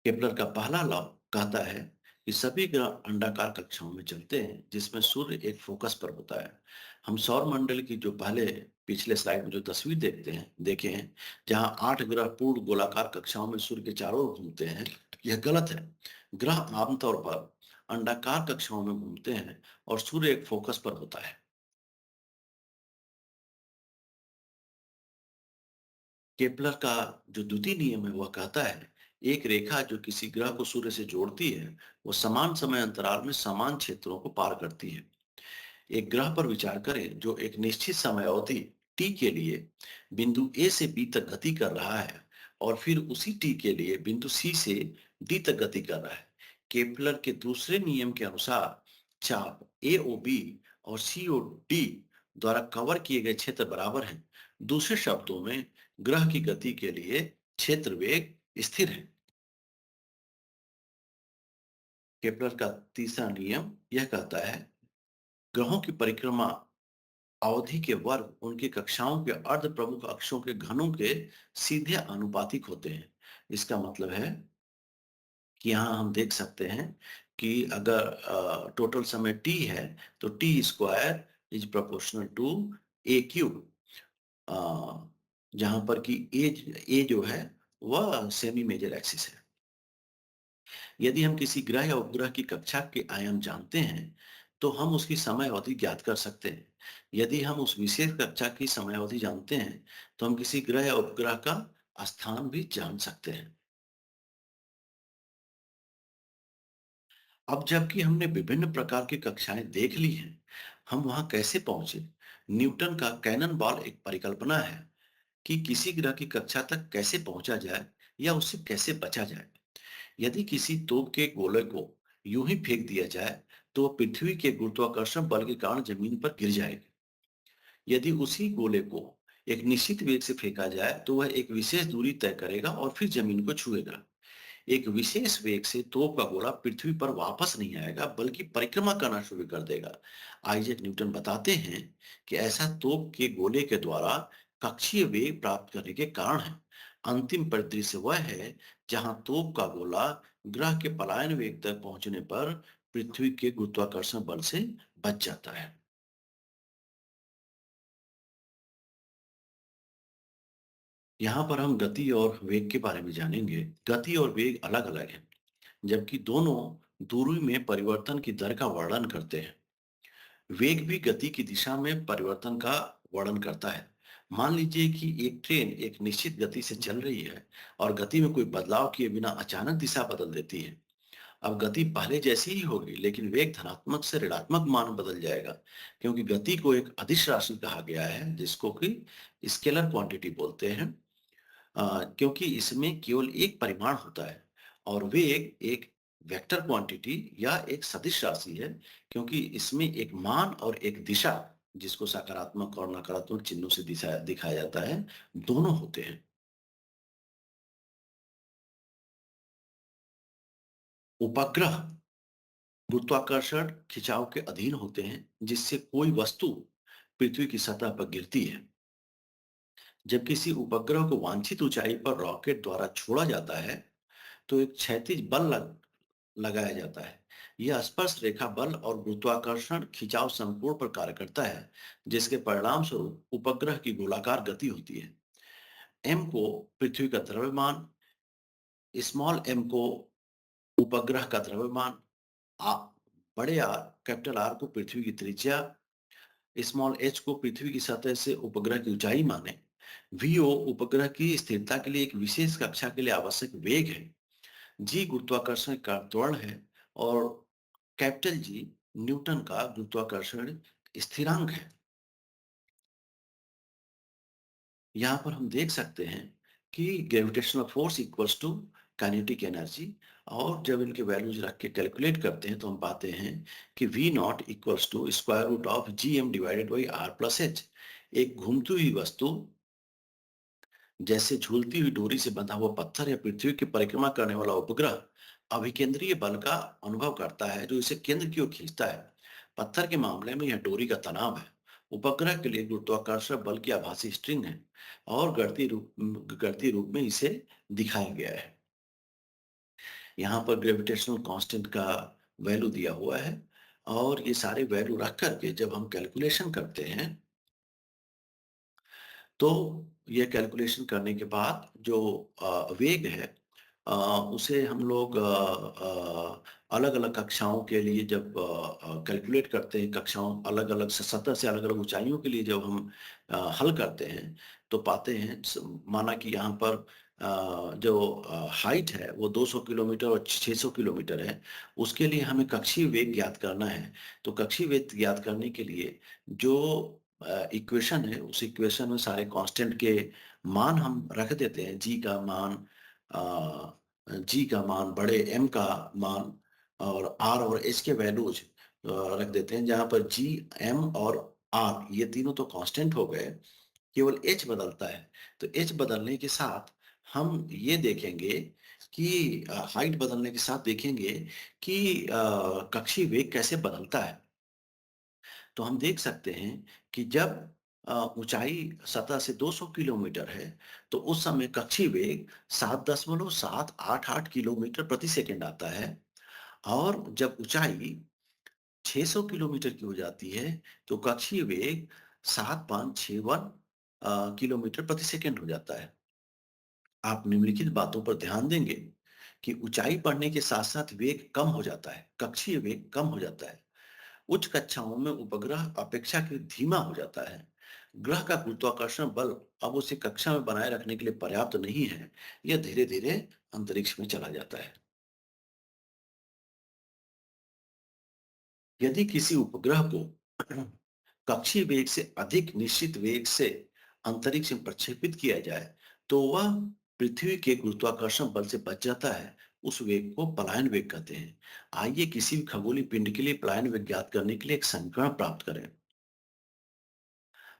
केपलर का पहला लॉ कहता है कि सभी ग्रह अंडाकार कक्षाओं में चलते हैं जिसमें सूर्य एक फोकस पर होता है। हम सौर मंडल की जो पहले पिछले स्लाइड में जो तस्वीर देखते हैं देखे हैं, जहां 8 ग्रह पूर्ण गोलाकार कक्षाओं में सूर्य के चारों ओर घूमते हैं, यह गलत है। ग्रह आमतौर पर अंडाकार कक्षाओं में घूमते हैं और सूर्य एक फोकस पर होता है। केपलर का जो द्वितीय नियम है वह कहता है एक रेखा जो किसी ग्रह को सूर्य से जोड़ती है वो समान समय अंतराल में समान क्षेत्रों को पार करती है। एक ग्रह पर विचार करें जो एक निश्चित समय अवधि टी के लिए बिंदु ए से बी तक गति कर रहा है और फिर उसी टी के लिए बिंदु सी से डी तक गति कर रहा है। केपलर के दूसरे नियम के अनुसार चाप ए ओ बी और सी ओ डी द्वारा कवर किए गए क्षेत्र बराबर हैं। दूसरे शब्दों में ग्रह की गति के लिए क्षेत्र वेग स्थिर है। केपलर का तीसरा नियम यह कहता है, ग्रहों की परिक्रमा अवधि के वर्ग उनकी कक्षाओं के अर्ध प्रमुख अक्षों के घनों के सीधे आनुपातिक होते हैं। इसका मतलब है कि यहाँ हम देख सकते हैं कि अगर टोटल समय t है तो t square is proportional to a cube, जहां पर कि a जो है वह सेमी मेजर एक्सिस है। यदि हम किसी ग्रह या उपग्रह की कक्षा के आयाम जानते हैं तो हम उसकी समय अवधि ज्ञात कर सकते हैं। यदि हम उस विशेष कक्षा की समय अवधि जानते हैं तो हम किसी ग्रह या उपग्रह का स्थान भी जान सकते हैं। अब जबकि हमने विभिन्न प्रकार की कक्षाएं देख ली हैं, हम वहां कैसे पहुंचे? न्यूटन का कैनन बॉल एक परिकल्पना है कि किसी ग्रह की कक्षा तक कैसे पहुंचा जाए या उससे कैसे बचा जाए। यदि किसी तोप के गोले को यूं ही फेंक दिया जाए तो वह पृथ्वी के गुरुत्वाकर्षण बल के कारण जमीन पर गिर जाएगी। यदि उसी गोले को एक निश्चित वेग से फेंका जाए तो वह एक विशेष दूरी तय करेगा और फिर जमीन को छुएगा। एक विशेष वेग से तोप का गोला पृथ्वी पर वापस नहीं आएगा बल्कि परिक्रमा करना शुरू कर देगा। आइजैक न्यूटन बताते हैं कि ऐसा तोप के गोले के द्वारा कक्षीय वेग प्राप्त करने के कारण है। अंतिम परिदृश्य वह है जहां तोप का गोला ग्रह के पलायन वेग तक पहुंचने पर पृथ्वी के गुरुत्वाकर्षण बल से बच जाता है। यहाँ पर हम गति और वेग के बारे में जानेंगे। गति और वेग अलग अलग हैं, जबकि दोनों दूरी में परिवर्तन की दर का वर्णन करते हैं। वेग भी गति की दिशा में परिवर्तन का वर्णन करता है। मान लीजिए कि एक ट्रेन एक निश्चित गति से चल रही है और गति में कोई बदलाव किए बिना अचानक दिशा बदल देती है। अब गति पहले जैसी ही होगी, लेकिन वेग धनात्मक से ऋणात्मक मान बदल जाएगा, क्योंकि गति को एक अदिश राशि कहा गया है जिसको कि स्केलर क्वांटिटी बोलते हैं। क्योंकि इसमें केवल एक परिमाण होता है और वेग एक वेक्टर क्वांटिटी या एक सदिश राशि है, क्योंकि इसमें एक मान और एक दिशा, जिसको सकारात्मक और नकारात्मक चिन्हों से दिशा दिखाया जाता है, दोनों होते हैं। उपग्रह गुरुत्वाकर्षण खिंचाव के अधीन होते हैं, जिससे कोई वस्तु पृथ्वी की सतह पर गिरती है। जब किसी उपग्रह को वांछित ऊंचाई पर रॉकेट द्वारा छोड़ा जाता है तो एक क्षैतिज बल लगाया जाता है। यह स्पर्श रेखा बल और गुरुत्वाकर्षण खिंचाव संपूर्ण पर कार्य करता है, जिसके परिणाम स्वरूप उपग्रह की गोलाकार गति होती है। एम को पृथ्वी का द्रव्यमान, स्मॉल एम को उपग्रह का द्रव्यमान, आ, बड़े आर कैपिटल आर को पृथ्वी की त्रिज्या, स्मॉल एच को पृथ्वी की सतह से उपग्रह की ऊंचाई माने। वीओ उपग्रह की स्थिरता के लिए एक विशेष कक्षा के लिए आवश्यक वेग है। जी गुरुत्वाकर्षण का त्वरण है और कैपिटल जी न्यूटन का गुरुत्वाकर्षण स्थिरांक है। यहाँ पर हम देख सकते हैं कि gravitational force equals to kinetic energy, और जब इनके वैल्यूज रख के कैलकुलेट करते हैं तो हम पाते हैं कि v naught equals to square root of g m divided by r plus h. एक घूमती हुई वस्तु जैसे झूलती हुई डोरी से बंधा हुआ पत्थर या पृथ्वी की परिक्रमा करने वाला उपग्रह अभिकेंद्रीय बल का अनुभव करता है जो इसे केंद्र की ओर खींचता है। पत्थर के मामले में यह डोरी का तनाव है। उपग्रह के लिए गुरुत्वाकर्षण बल की आभासी स्ट्रिंग है और गढ़ती रूप में इसे दिखाया गया है। यहाँ पर ग्रेविटेशनल कांस्टेंट का वैल्यू दिया हुआ है और ये सारे वैल्यू रख करके जब हम कैलकुलेशन करते हैं तो ये कैलकुलेशन करने के बाद जो वेग है, अ, उसे हम लोग अलग-अलग कक्षाओं के लिए जब कैलकुलेट करते हैं, कक्षाओं अलग-अलग सतह से अलग-अलग ऊंचाइयों के लिए जब हम हल करते हैं तो पाते हैं माना कि यहाँ पर जो हाइट है वो 200 किलोमीटर और 600 किलोमीटर है। उसके लिए हमें कक्षीय वेग ज्ञात करना है। तो कक्षीय वेग ज्ञात करने के लिए जो इक्वेशन है उस इक्वेशन में सारे कांस्टेंट के मान हम रख देते हैं। जी का मान, बड़े एम का मान और आर और एच के वैल्यूज रख देते हैं, जहां पर जी, एम और आर ये तीनों तो कांस्टेंट हो गए, केवल एच बदलता है। तो एच बदलने के साथ हम ये देखेंगे कि हाइट बदलने के साथ देखेंगे कि कक्षीय वेग कैसे बदलता है। तो हम देख सकते हैं कि जब ऊंचाई सतह से 200 किलोमीटर है, तो उस समय कक्षीय वेग 7.788 किलोमीटर प्रति सेकंड आता है और जब ऊंचाई 600 किलोमीटर की हो जाती है, तो कक्षीय वेग 7561 किलोमीटर प्रति सेकंड हो जाता है। आप निम्नलिखित बातों पर ध्यान देंगे कि ऊंचाई बढ़ने के साथ-साथ वेग कम हो जाता है, कक्षीय वेग कम हो जाता है। उच्च कक्षाओं में उपग्रह अपेक्षाकृत धीमा हो जाता है। ग्रह का गुरुत्वाकर्षण बल अब उसे कक्षा में बनाए रखने के लिए पर्याप्त नहीं है। यह धीरे-धीरे अंतरिक्ष में चला जाता है। यदि किसी उपग्रह को कक्षीय वेग से अधिक निश्चित वेग से अंतरिक्ष में प्रक्षेपित किया जाए, तो वह पृथ्वी के गुरुत्वाकर्षण बल से बच जाता है। उस वेग को पलायन वेग कहते हैं। आइए किसी भी खगोलीय पिंड के लिए पलायन वेग ज्ञात करने के लिए एक समीकरण प्राप्त करें।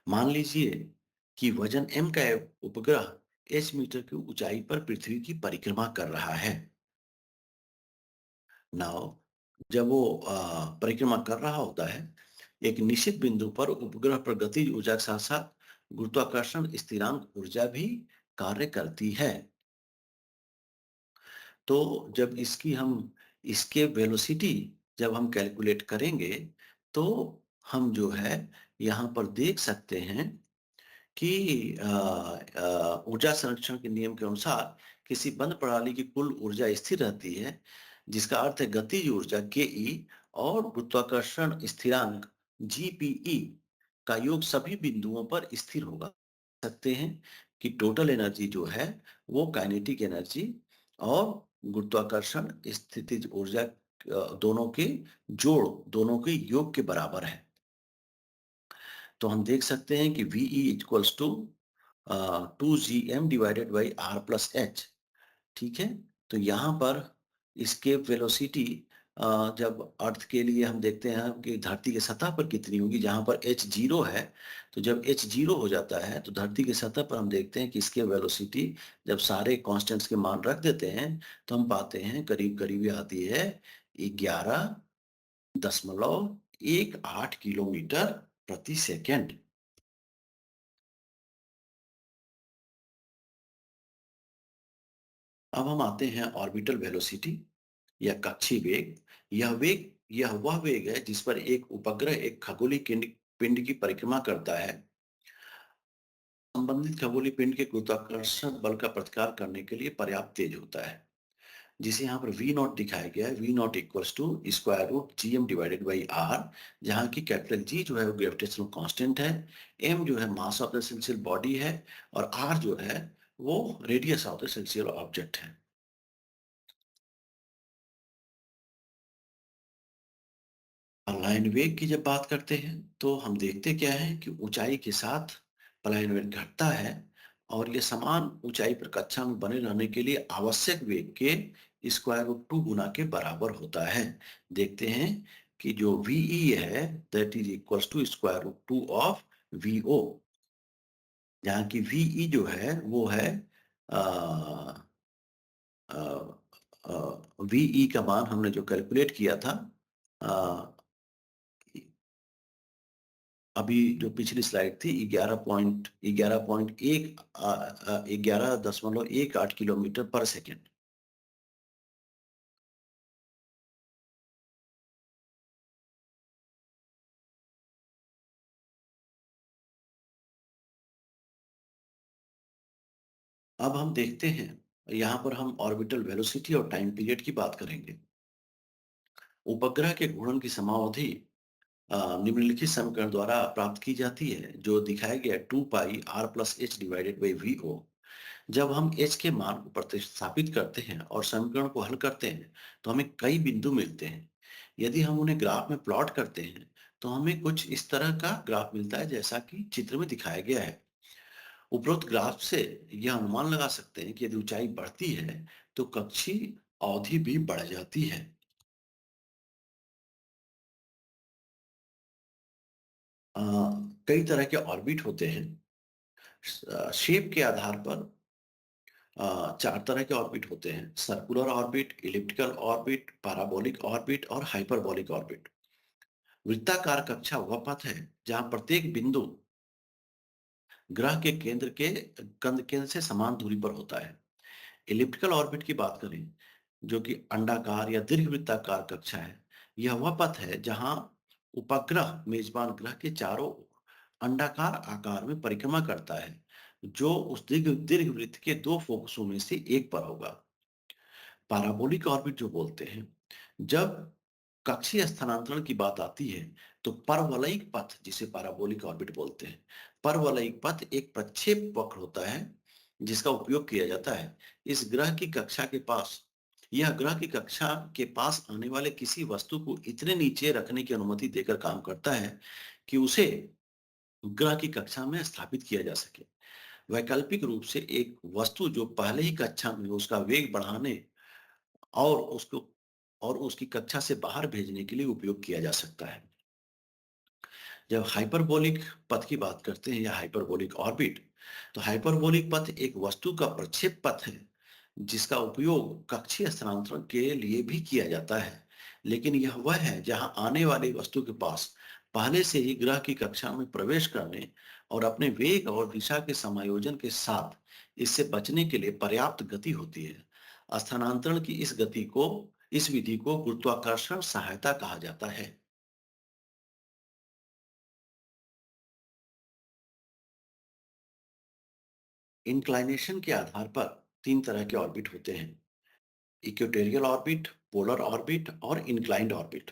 मान लीजिए कि वजन m का उपग्रह h मीटर की ऊंचाई पर पृथ्वी की परिक्रमा कर रहा है। नाउ जब वो परिक्रमा कर रहा होता है, एक निश्चित बिंदु पर उपग्रह पर गतिज ऊर्जा के साथ साथ गुरुत्वाकर्षण स्थिरांक ऊर्जा भी कार्य करती है। तो जब इसके वेलोसिटी जब हम कैलकुलेट करेंगे, तो हम जो है यहाँ पर देख सकते हैं कि ऊर्जा संरक्षण के नियम के अनुसार किसी बंद प्रणाली की कुल ऊर्जा स्थिर रहती है, जिसका अर्थ है गतिज ऊर्जा के और गुरुत्वाकर्षण स्थिरांक जीपीई का योग सभी बिंदुओं पर स्थिर होगा। सकते हैं कि टोटल एनर्जी जो है वो काइनेटिक एनर्जी और गुरुत्वाकर्षण स्थितिज ऊर्जा दोनों के जोड़, दोनों के योग के बराबर है। तो हम देख सकते हैं कि VE equals to 2gm divided by r plus h. ठीक है, तो यहाँ पर escape वेलोसिटी जब अर्थ के लिए हम देखते हैं कि धरती की सतह पर कितनी होगी, जहाँ पर h जीरो है। तो जब h जीरो हो जाता है तो धरती की सतह पर हम देखते हैं कि इसके वेलोसिटी जब सारे कांस्टेंट्स के मान रख देते हैं, तो हम पाते हैं करीब करीब ये आती है 11.18 किलोमीटर प्रति सेकेंड। अब हम आते हैं ऑर्बिटल वेलोसिटी या कक्षीय वेग। यह वह वेग है जिस पर एक उपग्रह एक खगोलीय पिंड की परिक्रमा करता है। संबंधित खगोलीय पिंड के गुरुत्वाकर्षण बल का प्रतिकार करने के लिए पर्याप्त तेज होता है, जिसे यहाँ पर वी नॉट दिखाया गया है। V naught equals to square root g m divided by r, जहाँ की कैपिटल जी जो है वो ग्रेविटेशनल कांस्टेंट है, एम जो है mass of the celestial body है और आर जो है वो radius of the celestial object है। पलायन वेग की जब बात करते हैं, तो हम देखते क्या है कि ऊंचाई के साथ पलायन वेग घटता है और ये समान ऊंचाई पर कक्षा में बने रहने के लिए आवश्यक वेग के स्क्वायर रूट 2 गुना के बराबर होता है। देखते हैं कि जो वीई है that is equals to square root 2 of v o, जहाँ की वीई जो है वो है वीई का मान हमने जो कैलकुलेट किया था अभी जो पिछली स्लाइड थी 11.18 किलोमीटर पर सेकेंड। अब हम देखते हैं, यहाँ पर हम ऑर्बिटल वेलोसिटी और टाइम पीरियड की बात करेंगे। उपग्रह के घूर्णन की समाअवधि निम्नलिखित समीकरण द्वारा प्राप्त की जाती है, जो दिखाया गया 2 pi r plus h divided by v o. जब हम h के मान को प्रतिस्थापित करते हैं और समीकरण को हल करते हैं, तो हमें कई बिंदु मिलते हैं। यदि हम उन्हें ग्राफ में प्लॉट करते हैं, तो हमें कुछ इस तरह का ग्राफ मिलता है जैसा कि चित्र में दिखाया गया है। उपरोक्त ग्राफ से यह अनुमान लगा सकते हैं कि यदि ऊंचाई बढ़ती है, तो कक्षीय अवधि भी बढ़ जाती है। अ, कई तरह के ऑर्बिट होते हैं। शेप के आधार पर चार तरह के ऑर्बिट होते हैं: circular orbit, elliptical orbit, parabolic orbit और हाइपरबोलिक ऑर्बिट। वृत्ताकार कक्षा वह पथ है जहां प्रत्येक बिंदु ग्रह के केंद्र से समान दूरी पर होता है। इलिप्टिकल ऑर्बिट की बात करें, जो कि अंडाकार या दीर्घवृत्ताकार कक्षा है, यह वह पथ है जहां उपग्रह मेजबान ग्रह के चारों ओर अंडाकार आकार में परिक्रमा करता है, जो उस दीर्घवृत्त के दो फोकसों में से एक पर होगा। पैराबोलिक ऑर्बिट जो बोलते हैं, जब कक्षीय स्थानांतरण की बात आती है, तो परवलयिक पथ, जिसे पैराबोलिक ऑर्बिट बोलते हैं, परवलयिक पथ एक प्रक्षेप वक्र होता है जिसका उपयोग किया जाता है इस ग्रह की कक्षा के पास यह ग्रह की कक्षा के पास आने वाले किसी वस्तु को इतने नीचे रखने की अनुमति देकर काम करता है कि उसे ग्रह की कक्षा में स्थापित किया जा सके। वैकल्पिक रूप से एक वस्तु जो पहले ही कक्षा में उसका वेग बढ़ाने और उसको और उसकी कक्षा से बाहर भेजने के लिए उपयोग किया जा सकता है। जब हाइपरबोलिक पथ की बात करते हैं या हाइपरबोलिक ऑर्बिट, तो हाइपरबोलिक पथ एक वस्तु का प्रक्षेप पथ है जिसका उपयोग कक्षीय स्थानांतरण के लिए भी किया जाता है। लेकिन यह वह है जहां आने वाली वस्तु के पास पहले से ही ग्रह की कक्षा में प्रवेश करने और अपने वेग और दिशा के समायोजन के साथ इससे बचने के लिए पर्याप्त गति होती है। स्थानांतरण की इस विधि को गुरुत्वाकर्षण सहायता कहा जाता है। इंक्लाइनेशन के आधार पर तीन तरह के ऑर्बिट होते हैं: इक्वेटोरियल ऑर्बिट, पोलर ऑर्बिट और इंक्लाइंड ऑर्बिट।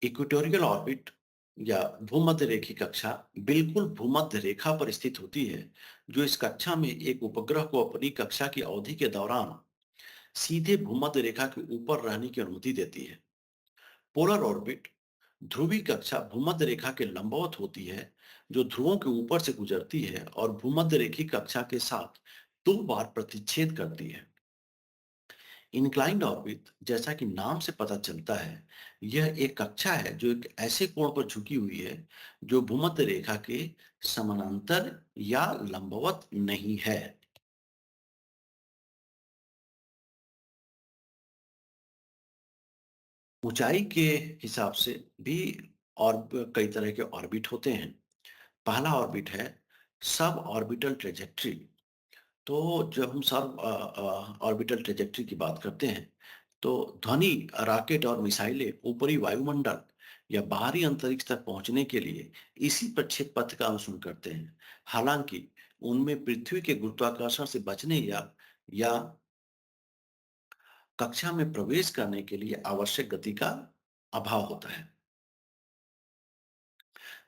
इक्वेटोरियल ऑर्बिट या भूमध्य रेखी कक्षा बिल्कुल भूमध्य रेखा पर स्थित होती है, जो इस कक्षा में एक उपग्रह को अपनी कक्षा की अवधि के दौरान सीधे भूमध्य रेखा के ऊपर रहने की अनुमति देती है। पोलर ऑर्बिट ध्रुवीय कक्षा भूमध्य रेखा के लंबवत होती है, जो ध्रुवों के ऊपर से गुजरती है और भूमध्य रेखी कक्षा के साथ दो बार प्रतिच्छेद करती है। इंक्लाइंड ऑर्बिट, जैसा कि नाम से पता चलता है, यह एक कक्षा है जो एक ऐसे कोण पर झुकी हुई है जो भूमध्य रेखा के समानांतर या लंबवत नहीं है। ऊंचाई के हिसाब से भी और कई तरह के ऑर्बिट होते हैं। पहला ऑर्बिट है सब ऑर्बिटल ट्रेजेक्टरी। तो जब हम सब ऑर्बिटल ट्रेजेक्टरी की बात करते हैं, तो ध्वनि, रॉकेट और मिसाइलें ऊपरी वायुमंडल या बाहरी अंतरिक्ष तक पहुंचने के लिए इसी प्रक्षेप पथ का अनुसरण करते हैं। हालांकि उनमें पृथ्वी के गुरुत्वाकर्षण से बचने या कक्षा में प्रवेश करने के लिए आवश्यक गति का अभाव होता है।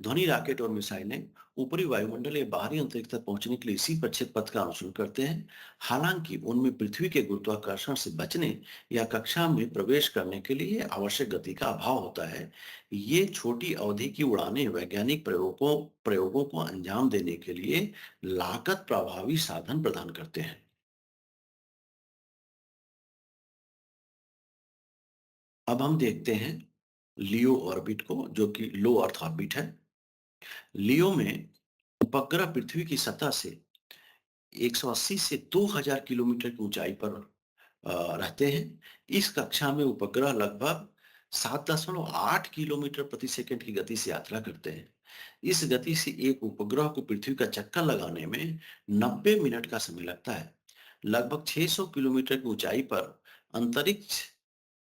ध्वनि, रॉकेट और मिसाइलें ऊपरी वायुमंडल या बाहरी अंतरिक्ष तक पहुंचने के लिए इसी प्रक्षेप पथ का अनुसरण करते हैं। हालांकि उनमें पृथ्वी के गुरुत्वाकर्षण से बचने या कक्षा में प्रवेश करने के लिए आवश्यक गति का अभाव होता है। ये छोटी अवधि की उड़ानें वैज्ञानिक प्रयोगों को अंजाम देने के लिए लागत प्रभावी साधन प्रदान करते हैं। अब हम देखते हैं लियो ऑर्बिट को, जो कि लो अर्थ ऑर्बिट है। लियो में उपग्रह पृथ्वी की सतह से 180 से 2000 किलोमीटर की ऊंचाई पर रहते हैं। इस कक्षा में उपग्रह लगभग 7.8 किलोमीटर प्रति सेकंड की गति से यात्रा करते हैं। इस गति से एक उपग्रह को पृथ्वी का चक्कर लगाने में 90 मिनट का समय लगता है। लगभग 600 किलोमीटर की ऊंचाई पर अंतरिक्ष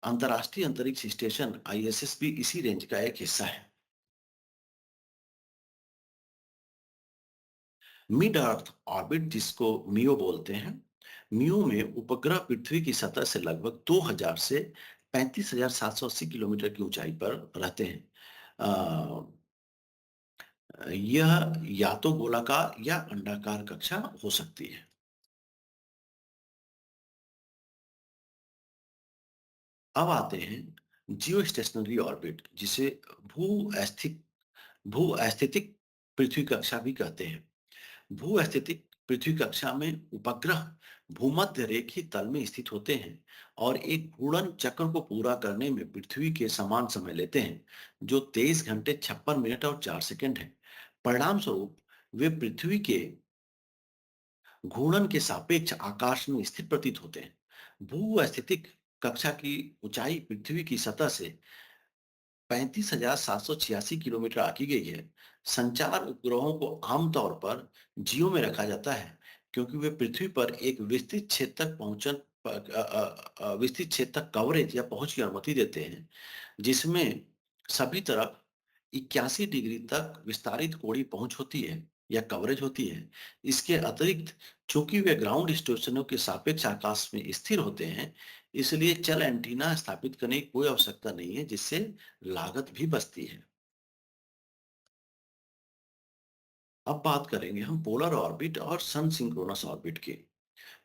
अंतर्राष्ट्रीय अंतरिक्ष स्टेशन आईएसएस भी इसी रेंज का एक हिस्सा है। मिड अर्थ ऑर्बिट, जिसको मियो बोलते हैं, मियो में उपग्रह पृथ्वी की सतह से लगभग 2000 से 35,780 किलोमीटर की ऊंचाई पर रहते हैं। अ, यह या तो गोलाकार या अंडाकार कक्षा हो सकती है। अब आते हैं जियो स्टेशनरी ऑर्बिट, जिसे भू भू स्थितिक पृथ्वी कक्षा भी कहते हैं। भू-स्थितिक पृथ्वी कक्षा में उपग्रह भूमध्य रेखीय तल में स्थित होते हैं और एक घूर्णन चक्र को पूरा करने में पृथ्वी के समान समय लेते हैं, जो 23 घंटे 56 मिनट और 4 सेकंड है। परिणाम स्वरूप वे घूर्णन के सापेक्ष आकाश में स्थिर प्रतीत होते हैं। भू-स्थितिक कक्षा की ऊंचाई पृथ्वी की सतह से 35,786 किलोमीटर आकी गई है। संचार उपग्रहों को आमतौर पर जियो में रखा जाता है, क्योंकि वे पृथ्वी पर एक विस्तृत क्षेत्र तक विस्तृत क्षेत्र तक कवरेज या पहुंच की अनुमति देते हैं, जिसमें सभी तरफ 81 डिग्री तक विस्तारित कोणीय पहुंच होती है या कवरेज होती है। इसके अतिरिक्त, चूंकि वे ग्राउंड स्टेशनों के सापेक्ष आकाश में स्थिर होते हैं, इसलिए चल एंटीना स्थापित करने की कोई आवश्यकता नहीं है, जिससे लागत भी बचती है। अब बात करेंगे हम पोलर ऑर्बिट और सन सिंक्रोनस ऑर्बिट की।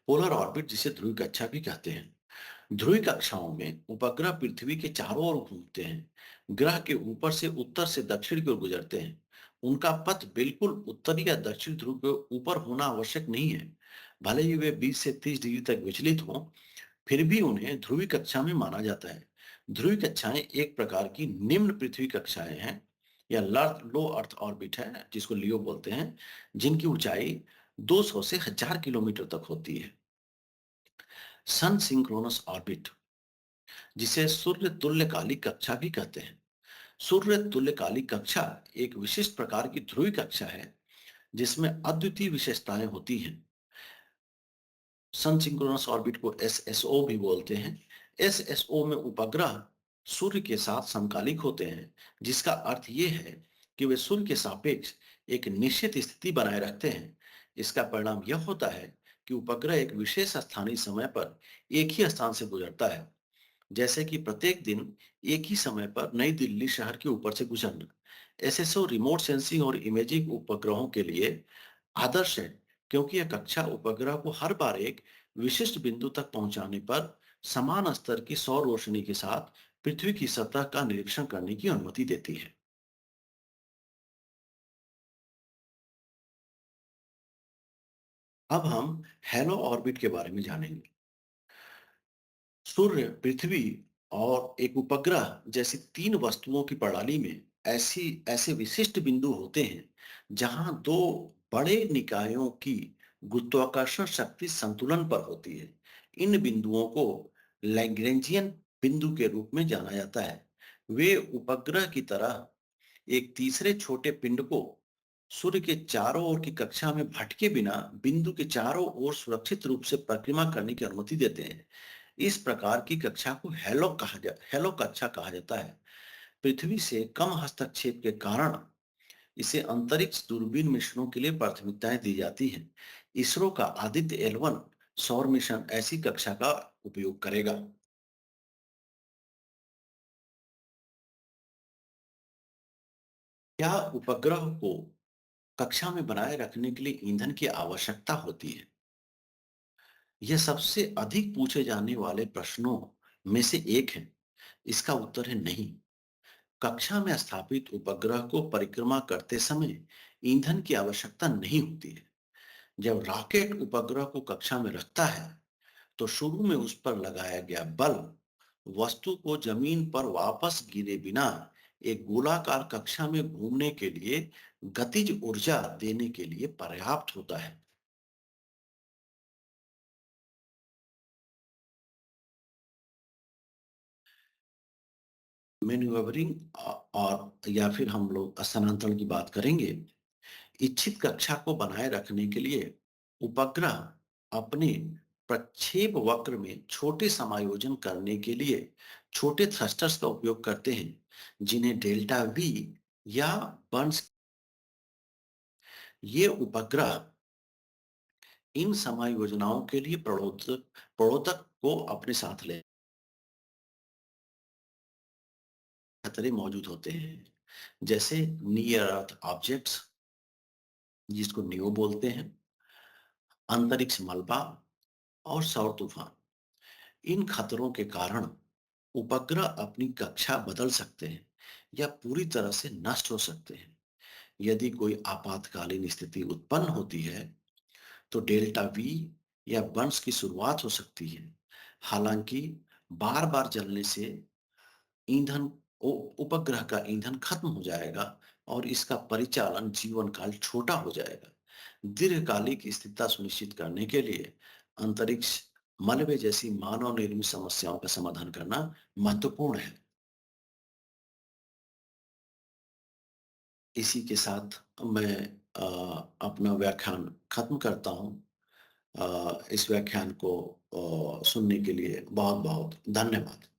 पोलर ऑर्बिट, जिसे ध्रुवीय कक्षा भी कहते हैं, ध्रुवीय कक्षाओं में उपग्रह पृथ्वी के चारों ओर घूमते हैं। ग्रह के ऊपर से उत्तर से दक्षिण की ओर गुजरते हैं। उनका पथ बिल्कुल उत्तरी या दक्षिण ध्रुव के ऊपर होना आवश्यक नहीं है। भले ही वे 20 से 30 डिग्री तक विचलित हों, फिर भी उन्हें ध्रुवीय कक्षा में माना जाता है। ध्रुवीय कक्षाएं एक प्रकार की निम्न पृथ्वी कक्षाएं हैं या लो अर्थ ऑर्बिट है, जिसको लियो बोलते हैं, जिनकी ऊंचाई 200 से 1000 किलोमीटर तक होती है। सन सिंक्रोनस ऑर्बिट, जिसे सूर्य तुल्यकालिक कक्षा भी कहते हैं। सूर्य तुल्यकालिक कक्षा एक विशिष्ट प्रकार की ध्रुवीय कक्षा है, जिसमें अद्वितीय विशेषताएं होती हैं। सन सिंक्रोनस ऑर्बिट को एसएसओ भी बोलते हैं। एसएसओ में उपग्रह सूर्य के साथ समकालिक होते हैं, जिसका अर्थ ये है कि वे सूर्य के सापेक्ष एक निश्चित स्थिति बनाए रखते हैं। इसका परिणाम यह होता है कि उपग्रह एक विशेष स्थानीय समय पर एक ही स्थान से गुजरता है, जैसे कि प्रत्येक दिन एक ही समय पर नई दिल्ली शहर के ऊपर से गुजरना। एसएसओ रिमोट सेंसिंग और इमेजिंग उपग्रहों के लिए आदर्श है, क्योंकि यह कक्षा उपग्रह को हर बार एक विशिष्ट बिंदु तक पहुंचाने पर समान स्तर की सौर रोशनी के साथ पृथ्वी की सतह का निरीक्षण करने की अनुमति देती है। अब हम हेलो ऑर्बिट के बारे में जानेंगे। सूर्य, पृथ्वी और एक उपग्रह जैसी तीन वस्तुओं की प्रणाली में ऐसी ऐसे विशिष्ट बिंदु होते हैं, जहां दो बड़े निकायों की गुरुत्वाकर्षण शक्ति संतुलन पर होती है। इन बिंदुओं को लैग्रेंजियन बिंदु के रूप में जाना जाता है। वे उपग्रह की तरह एक तीसरे छोटे पिंड को सूर्य के चारों ओर की कक्षा में भटके बिना बिंदु के चारों ओर सुरक्षित रूप से परिक्रमा करने की अनुमति देते हैं। इस प्रकार की कक्षा को हेलो कक्षा कहा जाता है। पृथ्वी से कम हस्तक्षेप के कारण इसे अंतरिक्ष दूरबीन मिशनों के लिए प्राथमिकताएं दी जाती हैं। इसरो का आदित्य एल 1 सौर मिशन ऐसी कक्षा का उपयोग करेगा। क्या उपग्रह को कक्षा में बनाए रखने के लिए ईंधन की आवश्यकता होती है? यह सबसे अधिक पूछे जाने वाले प्रश्नों में से एक है। इसका उत्तर है नहीं। कक्षा में स्थापित उपग्रह को परिक्रमा करते समय ईंधन की आवश्यकता नहीं होती है। जब रॉकेट उपग्रह को कक्षा में रखता है, तो शुरू में उस पर लगाया गया बल वस्तु को जमीन पर वापस गिरे बिना एक गोलाकार कक्षा में घूमने के लिए गतिज ऊर्जा देने के लिए पर्याप्त होता है। मैन्युवरिंग और या फिर हम लोग स्थानांतरण की बात करेंगे। इच्छित कक्षा को बनाए रखने के लिए उपग्रह अपने प्रक्षेप वक्र में छोटे समायोजन करने के लिए छोटे थ्रस्टर्स का उपयोग करते हैं, जिन्हें डेल्टा वी या बर्न्स। ये उपग्रह इन समायोजनाओं के लिए प्रवर्तक को अपने साथ ले खतरे मौजूद होते हैं, जैसे नियर अर्थ ऑब्जेक्ट्स, जिसको नियो बोलते हैं, अंतरिक्ष मलबा और सौर तूफान। इन खतरों के कारण उपग्रह अपनी कक्षा बदल सकते हैं या पूरी तरह से नष्ट हो सकते हैं। यदि कोई आपातकालीन स्थिति उत्पन्न होती है, तो डेल्टा वी या बर्न्स की शुरुआत हो सकती है। हालांकि बार बार जलने से ईंधन उपग्रह का ईंधन खत्म हो जाएगा और इसका परिचालन जीवन काल छोटा हो जाएगा। दीर्घकालिक स्थिरता सुनिश्चित करने के लिए अंतरिक्ष मलबे जैसी मानव निर्मित समस्याओं का समाधान करना महत्वपूर्ण है। इसी के साथ मैं अपना व्याख्यान खत्म करता हूँ। इस व्याख्यान को सुनने के लिए बहुत-बहुत धन्यवाद।